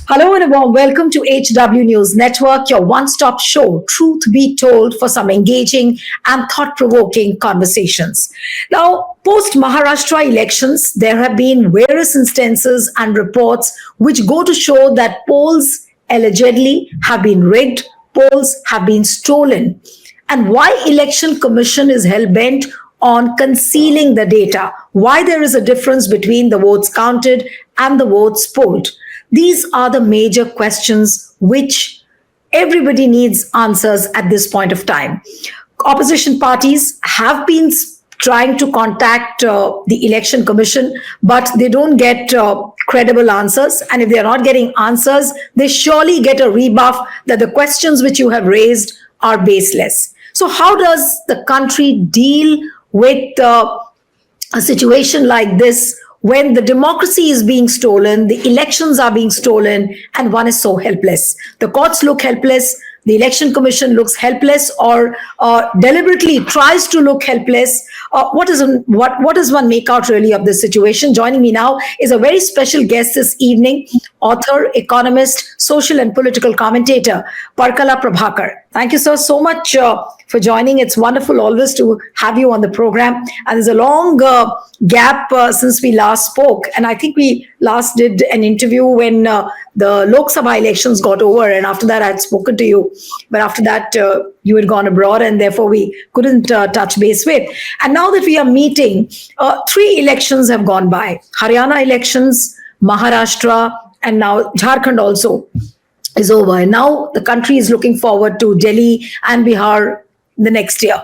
Hello and a warm welcome to HW News Network, your one-stop show, truth be told, for some engaging and thought-provoking conversations. Now, post-Maharashtra elections, there have been various instances and reports which go to show that polls allegedly have been rigged, polls have been stolen, and why Election Commission is hell-bent on concealing the data, why there is a difference between the votes counted and the votes polled. These are the major questions which everybody needs answers at this point of time. Opposition parties have been trying to contact the election commission, but they don't get credible answers. And if they are not getting answers, they surely get a rebuff that the questions which you have raised are baseless. So how does the country deal with a situation like this when the democracy is being stolen, the elections are being stolen, and one is so helpless? The courts look helpless, the election commission looks helpless, or deliberately tries to look helpless. What does one make out really of this situation? Joining me now is a very special guest this evening, author, economist, social and political commentator, Parakala Prabhakar. Thank you, sir, so much for joining. It's wonderful always to have you on the program. And there's a long gap since we last spoke. And I think we last did an interview when the Lok Sabha elections got over. And after that, I had spoken to you. But after that, you had gone abroad, and therefore we couldn't touch base with. And now that we are meeting, 3 elections have gone by. Haryana elections, Maharashtra, and now Jharkhand also is over. And now the country is looking forward to Delhi and Bihar the next year.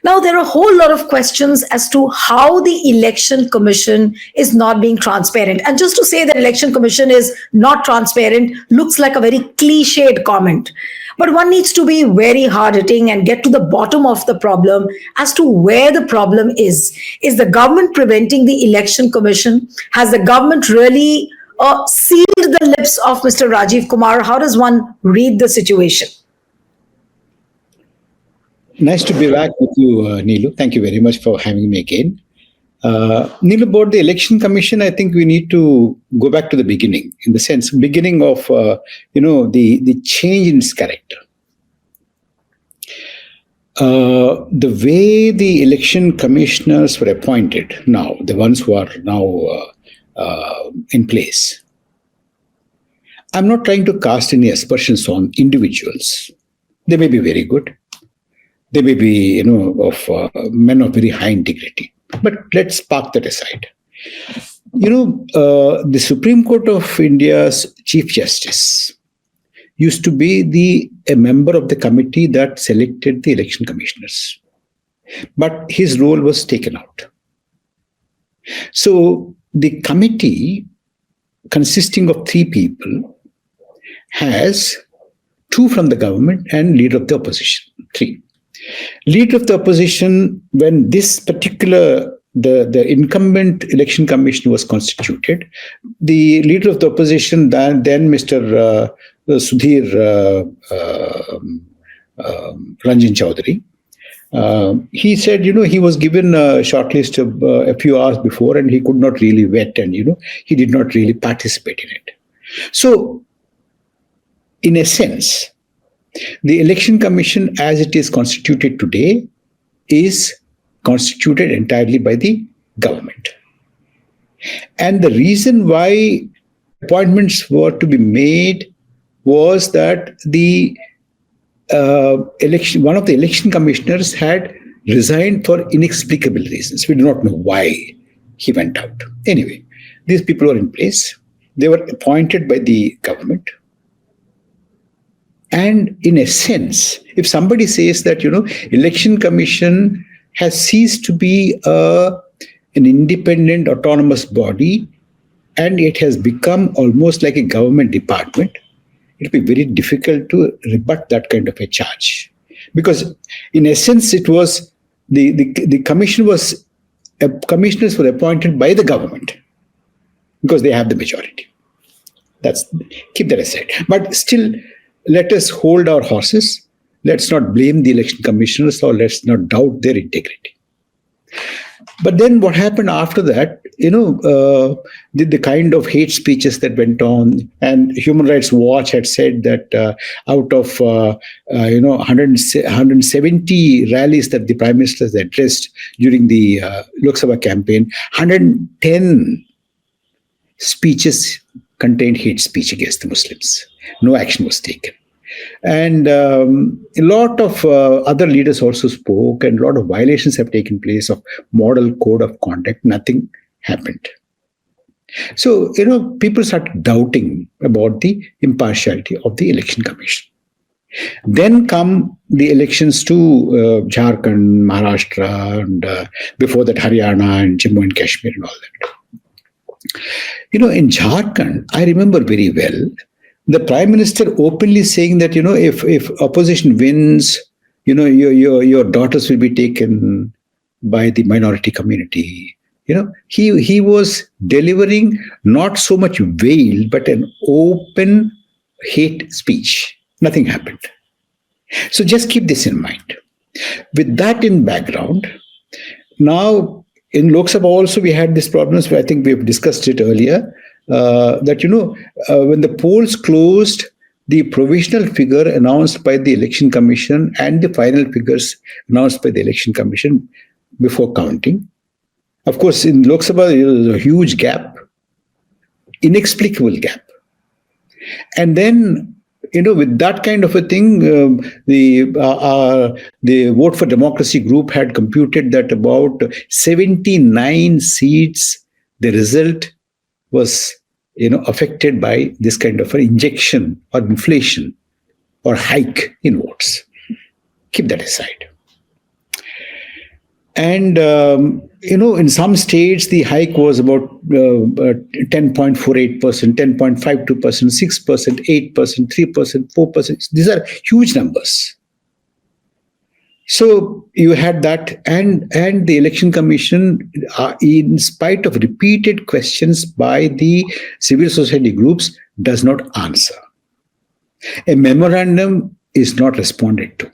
Now, there are a whole lot of questions as to how the Election Commission is not being transparent. And just to say that Election Commission is not transparent looks like a very cliched comment. But one needs to be very hard-hitting and get to the bottom of the problem as to where the problem is. Is the government preventing the Election Commission? Has the government really sealed the lips of Mr. Rajiv Kumar? How does one read the situation? Nice to be back with you, Neelu. Thank you very much for having me again. Neelu, about the Election Commission, I think we need to go back to the beginning, in the sense, beginning of, the change in its character. The way the election commissioners were appointed now, the ones who are now in place, I'm not trying to cast any aspersions on individuals. They may be very good. They may be, men of very high integrity. But let's park that aside. The Supreme Court of India's Chief Justice used to be a member of the committee that selected the election commissioners. But his role was taken out. So the committee, consisting of 3 people, has 2 from the government and leader of the opposition, 3. Leader of the opposition, when this particular, the incumbent election commission was constituted, the leader of the opposition, then Mr. Sudhir Ranjan Chaudhary, he said, he was given a shortlist a few hours before, and he could not really vet, and, he did not really participate in it. So, in a sense, the Election Commission, as it is constituted today, is constituted entirely by the government. And the reason why appointments were to be made was that one of the election commissioners had resigned for inexplicable reasons. We do not know why he went out. Anyway, these people were in place. They were appointed by the government. And in a sense, if somebody says that, Election Commission has ceased to be an independent, autonomous body, and it has become almost like a government department, it will be very difficult to rebut that kind of a charge. Because in essence, it was the commission was, commissioners were appointed by the government because they have the majority. Keep that aside. But still, let us hold our horses. Let's not blame the election commissioners, or let's not doubt their integrity. But then what happened after that, the kind of hate speeches that went on, and Human Rights Watch had said that out of 170 rallies that the Prime Minister has addressed during the Lok Sabha campaign, 110 speeches contained hate speech against the Muslims. No action was taken. And a lot of other leaders also spoke, and a lot of violations have taken place of model code of conduct. Nothing happened. So, people started doubting about the impartiality of the election commission. Then come the elections to Jharkhand, Maharashtra, and before that Haryana and Jammu and Kashmir and all that. In Jharkhand, I remember very well the Prime Minister openly saying that, if opposition wins, your daughters will be taken by the minority community. He was delivering not so much veiled, but an open hate speech. Nothing happened. So just keep this in mind. With that in background, now in Lok Sabha also we had these problems where I think we have discussed it earlier, that, when the polls closed, the provisional figure announced by the Election Commission and the final figures announced by the Election Commission before counting. Of course, in Lok Sabha, there was a huge gap, inexplicable gap. And then, with that kind of a thing, the Vote for Democracy group had computed that about 79 seats, the result was, affected by this kind of an injection or inflation or hike in votes. Keep that aside. And, in some states, the hike was about 10.48%, 10.52%, 6%, 8%, 3%, 4%. These are huge numbers. So you had that, and the Election Commission, in spite of repeated questions by the civil society groups, does not answer. A memorandum is not responded to.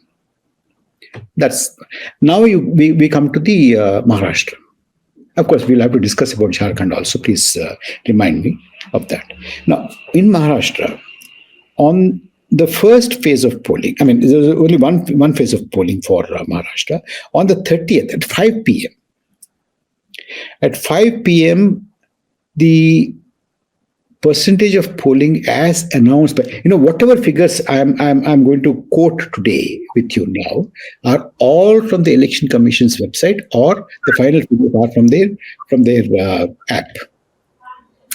That's now we come to the Maharashtra. Of course, we'll have to discuss about Jharkhand also. Please remind me of that. Now, in Maharashtra, on the first phase of polling, there's only one phase of polling for Maharashtra. On the 30th at 5 p.m. At 5 p.m., the percentage of polling as announced by, whatever figures I'm going to quote today with you now are all from the Election Commission's website, or the final figures are from their app.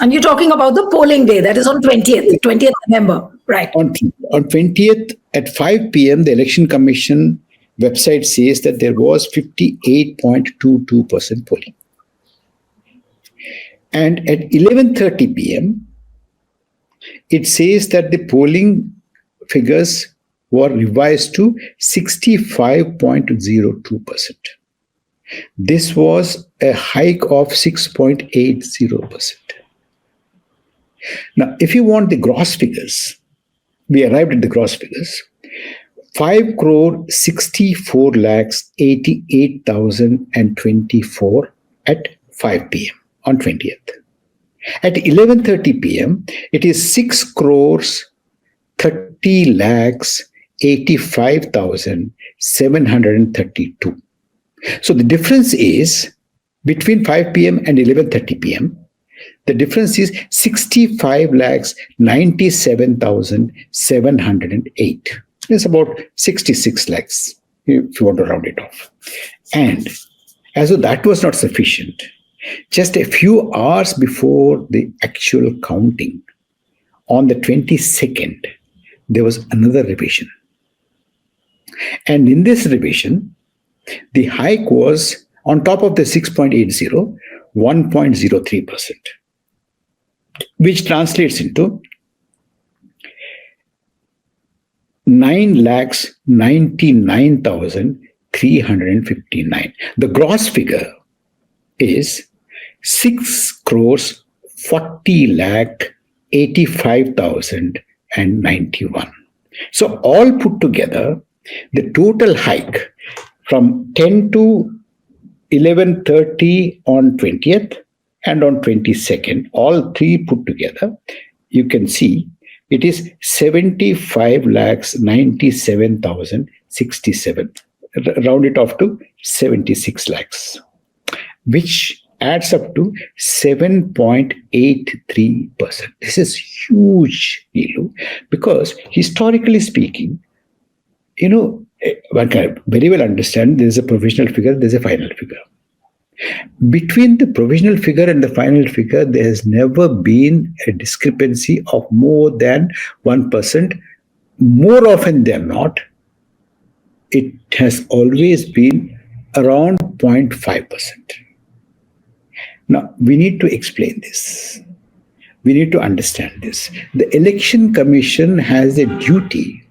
And you're talking about the polling day, that is on 20th November, right? On 20th at 5 p.m., the Election Commission website says that there was 58.22% polling. And at 11:30 p.m., it says that the polling figures were revised to 65.02%. This was a hike of 6.80%. Now, if you want the gross figures, we arrived at the gross figures. 5,64,88,024 at 5 p.m. on 20th. At 11:30 p.m., it is 6,30,85,732. So the difference is between 5 p.m. and 11:30 p.m. The difference is 65,97,708. It's about 66 lakhs, if you want to round it off. And as though that was not sufficient, just a few hours before the actual counting, on the 22nd, there was another revision. And in this revision, the hike was, on top of the 6.80, 1.03%, which translates into 9,99,359. The gross figure is 6,40,85,091. So all put together, the total hike from 10 to 11:30 on 20th and on 22nd, all three put together, you can see it is 75 lakhs 97,067. Round it off to 76 lakhs, which adds up to 7.83%. This is huge, Neelu, because historically speaking, one can very well understand there's a provisional figure, there's a final figure. Between the provisional figure and the final figure, there has never been a discrepancy of more than 1%. More often than not, it has always been around 0.5%. Now, we need to explain this. We need to understand this. The Election Commission has a duty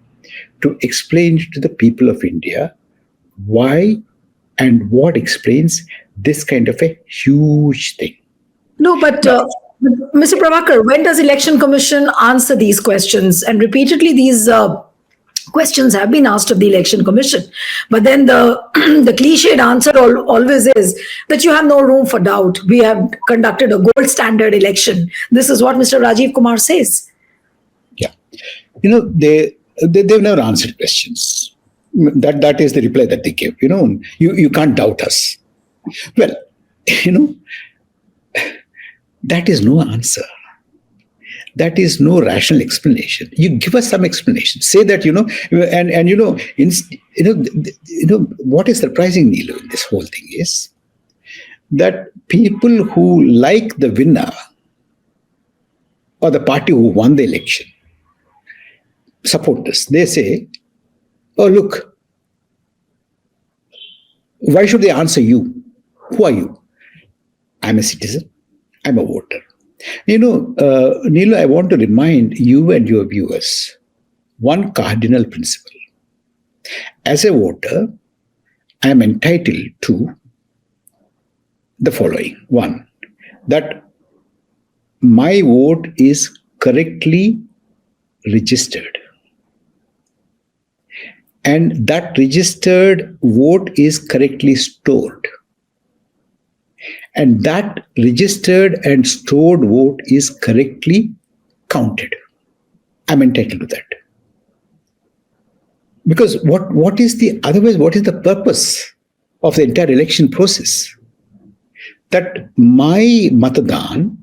to explain to the people of India why and what explains this kind of a huge thing. No, but Mr. Prabhakar, when does Election Commission answer these questions? And repeatedly these questions have been asked of the Election Commission. But then the cliched answer always is that you have no room for doubt. We have conducted a gold standard election. This is what Mr. Rajiv Kumar says. Yeah. They've never answered questions. That is the reply that they give. You can't doubt us. Well, that is no answer. That is no rational explanation. You give us some explanation. Say that, what is surprising, Neelu, in this whole thing is that people who like the winner or the party who won the election support this. They say, oh, look, why should they answer you? Who are you? I'm a citizen. I'm a voter. Neelu, I want to remind you and your viewers one cardinal principle. As a voter, I am entitled to the following. One, that my vote is correctly registered. And that registered vote is correctly stored. And that registered and stored vote is correctly counted. I'm entitled to that. Because what is the purpose of the entire election process? That my matadan,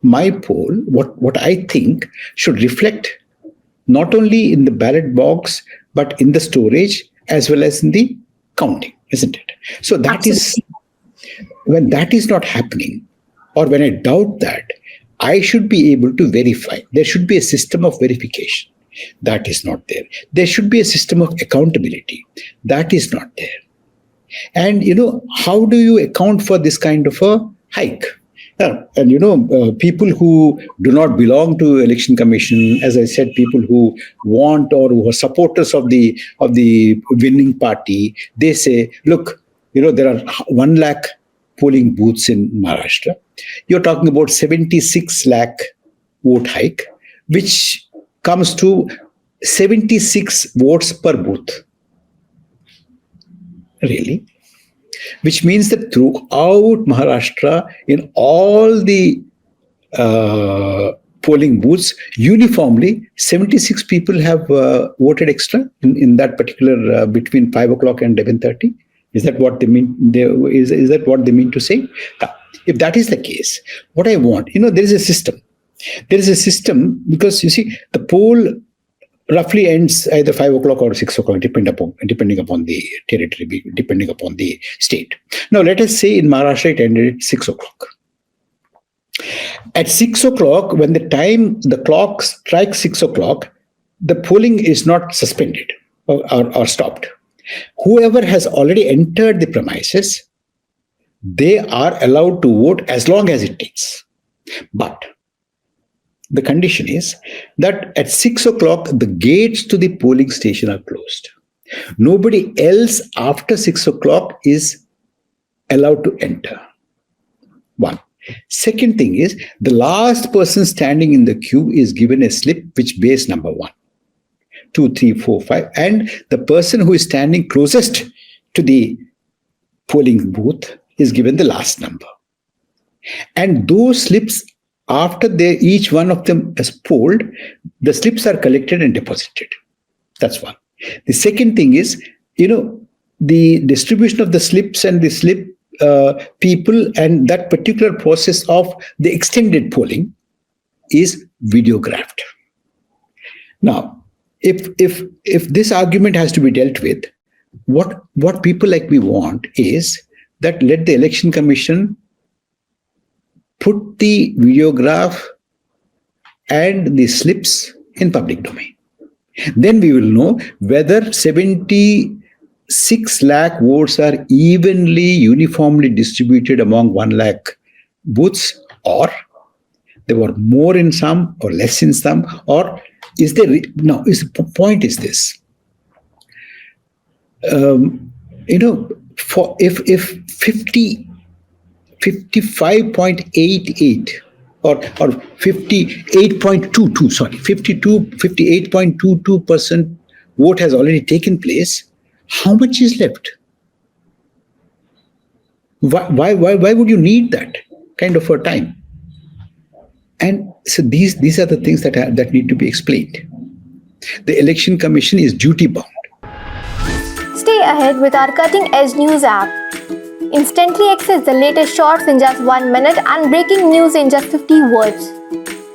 my poll, what I think should reflect not only in the ballot box, but in the storage as well as in the counting, isn't it? So that is, when that is not happening, or when I doubt that, I should be able to verify. There should be a system of verification. That is not there. There should be a system of accountability. That is not there. And, how do you account for this kind of a hike? And people who do not belong to Election Commission, as I said, people who want or who are supporters of the winning party, they say, look, there are 1 lakh polling booths in Maharashtra. You're talking about 76 lakh vote hike, which comes to 76 votes per booth. Really? Which means that throughout Maharashtra, in all the polling booths, uniformly, 76 people have voted extra in that particular between 5 o'clock and 11:30. Is that what they mean? Is that what they mean to say? If that is the case, what I want, there is a system. There is a system because, you see, the poll roughly ends either 5 o'clock or 6 o'clock, depending upon the territory, depending upon the state. Now, let us say in Maharashtra it ended at 6 o'clock. At 6 o'clock, when the clock strikes 6 o'clock, the polling is not suspended or stopped. Whoever has already entered the premises, they are allowed to vote as long as it takes. But the condition is that at 6 o'clock, the gates to the polling station are closed. Nobody else after 6 o'clock is allowed to enter. One. Second thing is, the last person standing in the queue is given a slip which bears number 1, 2, 3, 4, 5. And the person who is standing closest to the polling booth is given the last number. And those slips, after each one of them is polled, the slips are collected and deposited. That's one. The second thing is, the distribution of the slips and the slip people and that particular process of the extended polling is videographed. Now, if this argument has to be dealt with, what people like me want is that let the Election Commission put the videograph and the slips in public domain. Then we will know whether 76 lakh votes are evenly, uniformly distributed among 1 lakh booths, or there were more in some or less in some, or is there... Now, the point is this. For if 55.88 or 58.22% vote has already taken place, how much is left? Why would you need that kind of a time? And so these are the things that need to be explained. The Election Commission is duty bound. Stay ahead with our cutting-edge news app. Instantly access the latest shorts in just 1 minute and breaking news in just 50 words.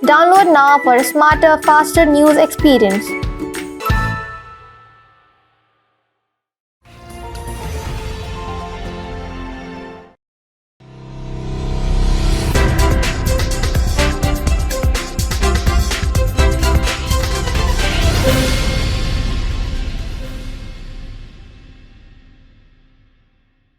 Download now for a smarter, faster news experience.